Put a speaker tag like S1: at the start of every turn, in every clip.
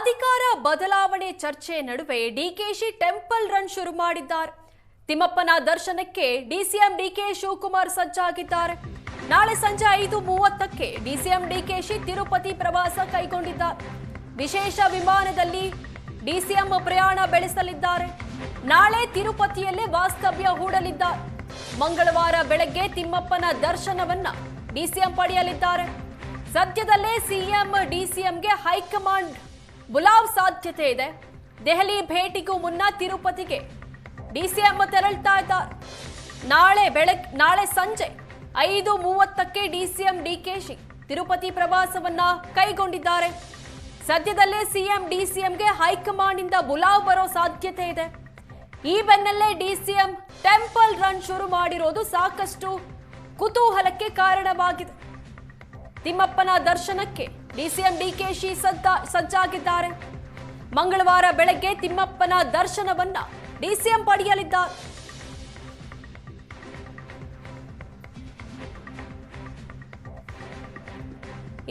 S1: ಅಧಿಕಾರ ಬದಲಾವಣೆ ಚರ್ಚೆ ನಡುವೆ ಡಿಕೆಶಿ ಟೆಂಪಲ್ ರನ್ ಶುರು ಮಾಡಿದ್ದಾರೆ. ತಿಮ್ಮಪ್ಪನ ದರ್ಶನಕ್ಕೆ ಡಿಸಿಎಂ ಡಿಕೆ ಶಿವಕುಮಾರ್ ಸಜ್ಜಾಗಿದ್ದಾರೆ. ನಾಳೆ ಸಂಜೆ 5:30ಕ್ಕೆ ಡಿಸಿಎಂ ಡಿಕೆಶಿ ತಿರುಪತಿ ಪ್ರವಾಸ ಕೈಗೊಂಡಿದ್ದಾರೆ. ವಿಶೇಷ ವಿಮಾನದಲ್ಲಿ ಡಿಸಿಎಂ ಪ್ರಯಾಣ ಬೆಳೆಸಲಿದ್ದಾರೆ. ನಾಳೆ ತಿರುಪತಿಯಲ್ಲೇ ವಾಸ್ತವ್ಯ ಹೂಡಲಿದ್ದಾರೆ. ಮಂಗಳವಾರ ಬೆಳಗ್ಗೆ ತಿಮ್ಮಪ್ಪನ ದರ್ಶನವನ್ನ ಡಿಸಿಎಂ ಪಡೆಯಲಿದ್ದಾರೆ. ಸದ್ಯದಲ್ಲೇ ಸಿಎಂ ಡಿಸಿಎಂಗೆ ಹೈಕಮಾಂಡ್ ಬುಲಾವ್ ಸಾಧ್ಯತೆ ಇದೆ. ದೆಹಲಿ ಭೇಟಿಗೂ ಮುನ್ನ ತಿರುಪತಿಗೆ ಡಿಸಿಎಂ ತೆರಳ್ತಾ ಇದ್ದಾರೆ. ನಾಳೆ ಸಂಜೆ 5:30ಕ್ಕೆ ಡಿಸಿಎಂ ಡಿಕೆಶಿ ತಿರುಪತಿ ಪ್ರವಾಸವನ್ನ ಕೈಗೊಂಡಿದ್ದಾರೆ. ಸದ್ಯದಲ್ಲೇ ಸಿಎಂ ಡಿಸಿಎಂಗೆ ಹೈಕಮಾಂಡ್ ಇಂದ ಬುಲಾವ್ ಬರೋ ಸಾಧ್ಯತೆ ಇದೆ. ಈ ಬೆನ್ನಲ್ಲೇ ಡಿಸಿಎಂ ಟೆಂಪಲ್ ರನ್ ಶುರು ಮಾಡಿರೋದು ಸಾಕಷ್ಟು ಕುತೂಹಲಕ್ಕೆ ಕಾರಣವಾಗಿದೆ. ತಿಮ್ಮಪ್ಪನ ದರ್ಶನಕ್ಕೆ ಡಿಸಿಎಂ ಡಿಕೆಶಿ ಸಜ್ಜಾಗಿದ್ದಾರೆ. ಮಂಗಳವಾರ ಬೆಳಗ್ಗೆ ತಿಮ್ಮಪ್ಪನ ದರ್ಶನವನ್ನ ಡಿಸಿಎಂ ಪಡೆಯಲಿದ್ದಾರೆ.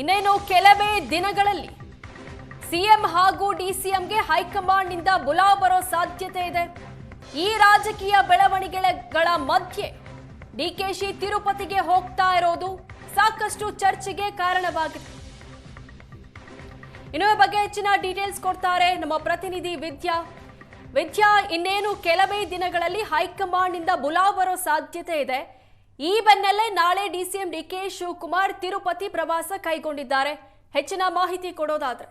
S1: ಇನ್ನೇನು ಕೆಲವೇ ದಿನಗಳಲ್ಲಿ ಸಿಎಂ ಹಾಗೂ ಡಿಸಿಎಂಗೆ ಹೈಕಮಾಂಡ್ ನಿಂದ ಬುಲಾವ್ ಬರೋ ಸಾಧ್ಯತೆ ಇದೆ. ಈ ರಾಜಕೀಯ ಬೆಳವಣಿಗೆಗಳ ಮಧ್ಯೆ ಡಿಕೆಶಿ ತಿರುಪತಿಗೆ ಹೋಗ್ತಾ ಇರೋದು ಸಾಕಷ್ಟು ಚರ್ಚೆಗೆ ಕಾರಣವಾಗಿದೆ. ಇನ್ನು ಈ ಬಗ್ಗೆ ಹೆಚ್ಚಿನ ಡೀಟೇಲ್ಸ್ ಕೊಡ್ತಾರೆ ನಮ್ಮ ಪ್ರತಿನಿಧಿ ವಿದ್ಯಾ. ಇನ್ನೇನು ಕೆಲವೇ ದಿನಗಳಲ್ಲಿ ಹೈಕಮಾಂಡ್ ನಿಂದ ಬುಲಾವ್ ಬರೋ ಸಾಧ್ಯತೆ ಇದೆ. ಈ ಬೆನ್ನಲ್ಲೇ ನಾಳೆ ಡಿಸಿಎಂ ಡಿಕೆ ಶಿವಕುಮಾರ್ ತಿರುಪತಿ ಪ್ರವಾಸ ಕೈಗೊಂಡಿದ್ದಾರೆ. ಹೆಚ್ಚಿನ ಮಾಹಿತಿ ಕೊಡೋದಾದ್ರೆ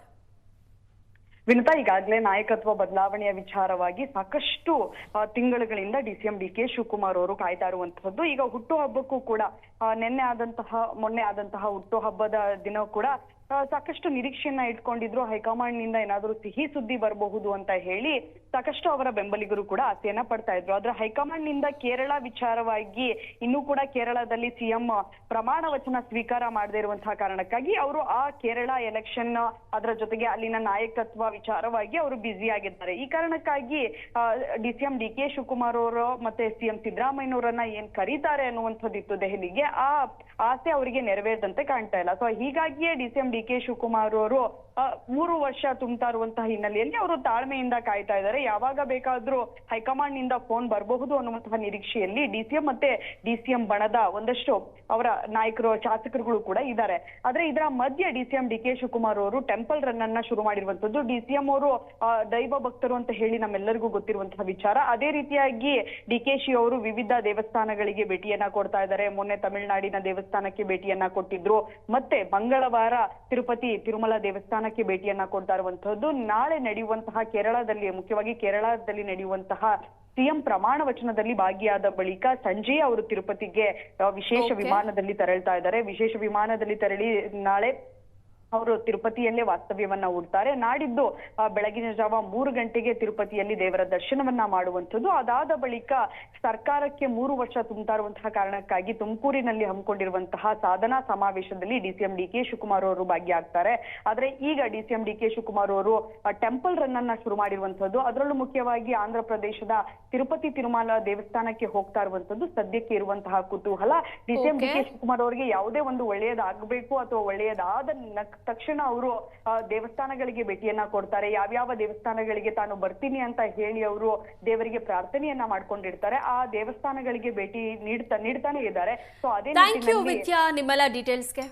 S2: ವಿನುತಾ, ಈಗಾಗಲೇ ನಾಯಕತ್ವ ಬದಲಾವಣೆಯ ವಿಚಾರವಾಗಿ ಸಾಕಷ್ಟು ತಿಂಗಳುಗಳಿಂದ ಡಿಸಿಎಂ ಡಿಕೆ ಶಿವಕುಮಾರ್ ಅವರು ಕಾಯ್ತಾ ಇರುವಂತಹದ್ದು. ಈಗ ಹುಟ್ಟುಹಬ್ಬಕ್ಕೂ ಕೂಡ ಮೊನ್ನೆ ಆದಂತಹ ಹುಟ್ಟುಹಬ್ಬದ ದಿನ ಕೂಡ ಸಾಕಷ್ಟು ನಿರೀಕ್ಷೆಯನ್ನ ಇಟ್ಕೊಂಡಿದ್ರು. ಹೈಕಮಾಂಡ್ ನಿಂದ ಏನಾದರೂ ಸಿಹಿ ಸುದ್ದಿ ಬರಬಹುದು ಅಂತ ಹೇಳಿ ಸಾಕಷ್ಟು ಅವರ ಬೆಂಬಲಿಗರು ಕೂಡ ಆಸೆಯನ್ನ ಪಡ್ತಾ ಇದ್ರು. ಆದ್ರೆ ಹೈಕಮಾಂಡ್ ನಿಂದ ಕೇರಳ ವಿಚಾರವಾಗಿ ಇನ್ನೂ ಕೂಡ ಕೇರಳದಲ್ಲಿ ಸಿಎಂ ಪ್ರಮಾಣ ವಚನ ಸ್ವೀಕಾರ ಮಾಡದೇ ಇರುವಂತಹ ಕಾರಣಕ್ಕಾಗಿ ಅವರು ಆ ಕೇರಳ ಎಲೆಕ್ಷನ್ ಅದರ ಜೊತೆಗೆ ಅಲ್ಲಿನ ನಾಯಕತ್ವ ವಿಚಾರವಾಗಿ ಅವರು ಬ್ಯುಸಿ ಆಗಿದ್ದಾರೆ. ಈ ಕಾರಣಕ್ಕಾಗಿ ಡಿಸಿಎಂ ಡಿಕೆ ಶಿವಕುಮಾರ್ ಅವರು ಮತ್ತೆ ಸಿಎಂ ಸಿದ್ದರಾಮಯ್ಯನವರನ್ನ ಏನ್ ಕರೀತಾರೆ ಅನ್ನುವಂಥದ್ದಿತ್ತು ದೆಹಲಿಗೆ, ಆ ಆಸೆ ಅವರಿಗೆ ನೆರವೇರದಂತೆ ಕಾಣ್ತಾ ಇಲ್ಲ. ಸೊ ಹೀಗಾಗಿಯೇ ಡಿಸಿಎಂ ಡಿಕೆ ಶಿವಕುಮಾರ್ ಅವರು 3 ವರ್ಷ ತುಂಬುತ್ತಾ ಇರುವಂತಹ ಹಿನ್ನೆಲೆಯಲ್ಲಿ ಅವರು ತಾಳ್ಮೆಯಿಂದ ಕಾಯ್ತಾ ಇದ್ದಾರೆ. ಯಾವಾಗ ಬೇಕಾದ್ರೂ ಹೈಕಮಾಂಡ್ ನಿಂದ ಫೋನ್ ಬರಬಹುದು ಅನ್ನುವಂತಹ ನಿರೀಕ್ಷೆಯಲ್ಲಿ ಡಿಸಿಎಂ ಮತ್ತೆ ಡಿಸಿಎಂ ಬಣದ ಒಂದಷ್ಟು ಅವರ ನಾಯಕರು ಶಾಸಕರುಗಳು ಕೂಡ ಇದ್ದಾರೆ. ಆದ್ರೆ ಇದರ ಮಧ್ಯೆ ಡಿಸಿಎಂ ಡಿಕೆ ಶಿವಕುಮಾರ್ ಅವರು ಟೆಂಪಲ್ ರನ್ ಅನ್ನ ಶುರು ಮಾಡಿರುವಂತದ್ದು. ಡಿಸಿಎಂ ಅವರು ದೈವ ಭಕ್ತರು ಅಂತ ಹೇಳಿ ನಮ್ಮೆಲ್ಲರಿಗೂ ಗೊತ್ತಿರುವಂತಹ ವಿಚಾರ. ಅದೇ ರೀತಿಯಾಗಿ ಡಿಕೆಶಿ ಅವರು ವಿವಿಧ ದೇವಸ್ಥಾನಗಳಿಗೆ ಭೇಟಿಯನ್ನ ಕೊಡ್ತಾ ಇದ್ದಾರೆ. ಮೊನ್ನೆ ತಮಿಳುನಾಡಿನ ದೇವಸ್ಥಾನಕ್ಕೆ ಭೇಟಿಯನ್ನ ಕೊಟ್ಟಿದ್ರು. ಮತ್ತೆ ಮಂಗಳವಾರ ತಿರುಮಲ ದೇವಸ್ಥಾನಕ್ಕೆ ಭೇಟಿಯನ್ನ ಕೊಡ್ತಾ ಇರುವಂತಹದ್ದು. ನಾಳೆ ನಡೆಯುವಂತಹ ಮುಖ್ಯವಾಗಿ ಕೇರಳದಲ್ಲಿ ನಡೆಯುವಂತಹ ಸಿಎಂ ಪ್ರಮಾಣ ವಚನದಲ್ಲಿ ಭಾಗಿಯಾದ ಬಳಿಕ ಸಂಜೆ ಅವರು ತಿರುಪತಿಗೆ ವಿಶೇಷ ವಿಮಾನದಲ್ಲಿ ತೆರಳ್ತಾ ಇದ್ದಾರೆ. ವಿಶೇಷ ವಿಮಾನದಲ್ಲಿ ತೆರಳಿ ನಾಳೆ ಅವರು ತಿರುಪತಿಯಲ್ಲೇ ವಾಸ್ತವ್ಯವನ್ನ ಹೂಡ್ತಾರೆ. ನಾಡಿದ್ದು ಬೆಳಗಿನ ಜಾವ 3 ಗಂಟೆಗೆ ತಿರುಪತಿಯಲ್ಲಿ ದೇವರ ದರ್ಶನವನ್ನ ಮಾಡುವಂಥದ್ದು. ಅದಾದ ಬಳಿಕ ಸರ್ಕಾರಕ್ಕೆ 3 ವರ್ಷ ತುಂಬುತ್ತಾ ಇರುವಂತಹ ಕಾರಣಕ್ಕಾಗಿ ತುಮಕೂರಿನಲ್ಲಿ ಹಮ್ಮಿಕೊಂಡಿರುವಂತಹ ಸಾಧನಾ ಸಮಾವೇಶದಲ್ಲಿ ಡಿಸಿಎಂ ಡಿಕೆ ಶಿವಕುಮಾರ್ ಅವರು ಭಾಗಿಯಾಗ್ತಾರೆ. ಆದ್ರೆ ಈಗ ಡಿಸಿಎಂ ಡಿಕೆ ಶಿವಕುಮಾರ್ ಅವರು ಟೆಂಪಲ್ ರನ್ ಅನ್ನ ಶುರು ಮಾಡಿರುವಂತದ್ದು. ಅದರಲ್ಲೂ ಮುಖ್ಯವಾಗಿ ಆಂಧ್ರ ಪ್ರದೇಶದ ತಿರುಮಲ ದೇವಸ್ಥಾನಕ್ಕೆ ಹೋಗ್ತಾ ಇರುವಂತದ್ದು ಸದ್ಯಕ್ಕೆ ಇರುವಂತಹ ಕುತೂಹಲ. ಡಿಸಿಎಂ ಡಿಕೆ ಶಿವಕುಮಾರ್ ಅವರಿಗೆ ಯಾವುದೇ ಒಂದು ಒಳ್ಳೆಯದಾಗಬೇಕು ಅಥವಾ ಒಳ್ಳೆಯದಾದ ತಕ್ಷಣ ಅವರು ದೇವಸ್ಥಾನಗಳಿಗೆ ಭೇಟಿಯನ್ನ ಕೊಡ್ತಾರೆ. ಯಾವ್ಯಾವ ದೇವಸ್ಥಾನಗಳಿಗೆ ತಾನು ಬರ್ತೀನಿ ಅಂತ ಹೇಳಿ ಅವರು ದೇವರಿಗೆ ಪ್ರಾರ್ಥನೆಯನ್ನ ಮಾಡ್ಕೊಂಡಿರ್ತಾರೆ. ಆ ದೇವಸ್ಥಾನಗಳಿಗೆ ಭೇಟಿ ನೀಡ್ತಾನೆ ಇದ್ದಾರೆ. ಸೊ ಅದೇ
S1: ಥ್ಯಾಂಕ್ ಯು ವಿದ್ಯಾ ನಿಮ್ಮೆಲ್ಲ ಡೀಟೇಲ್ಸ್ಗೆ.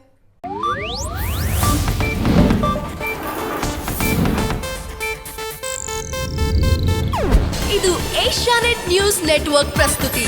S3: ಇದು ಏಷ್ಯಾನೆಟ್ ನ್ಯೂಸ್ ನೆಟ್ವರ್ಕ್ ಪ್ರಸ್ತುತಿ.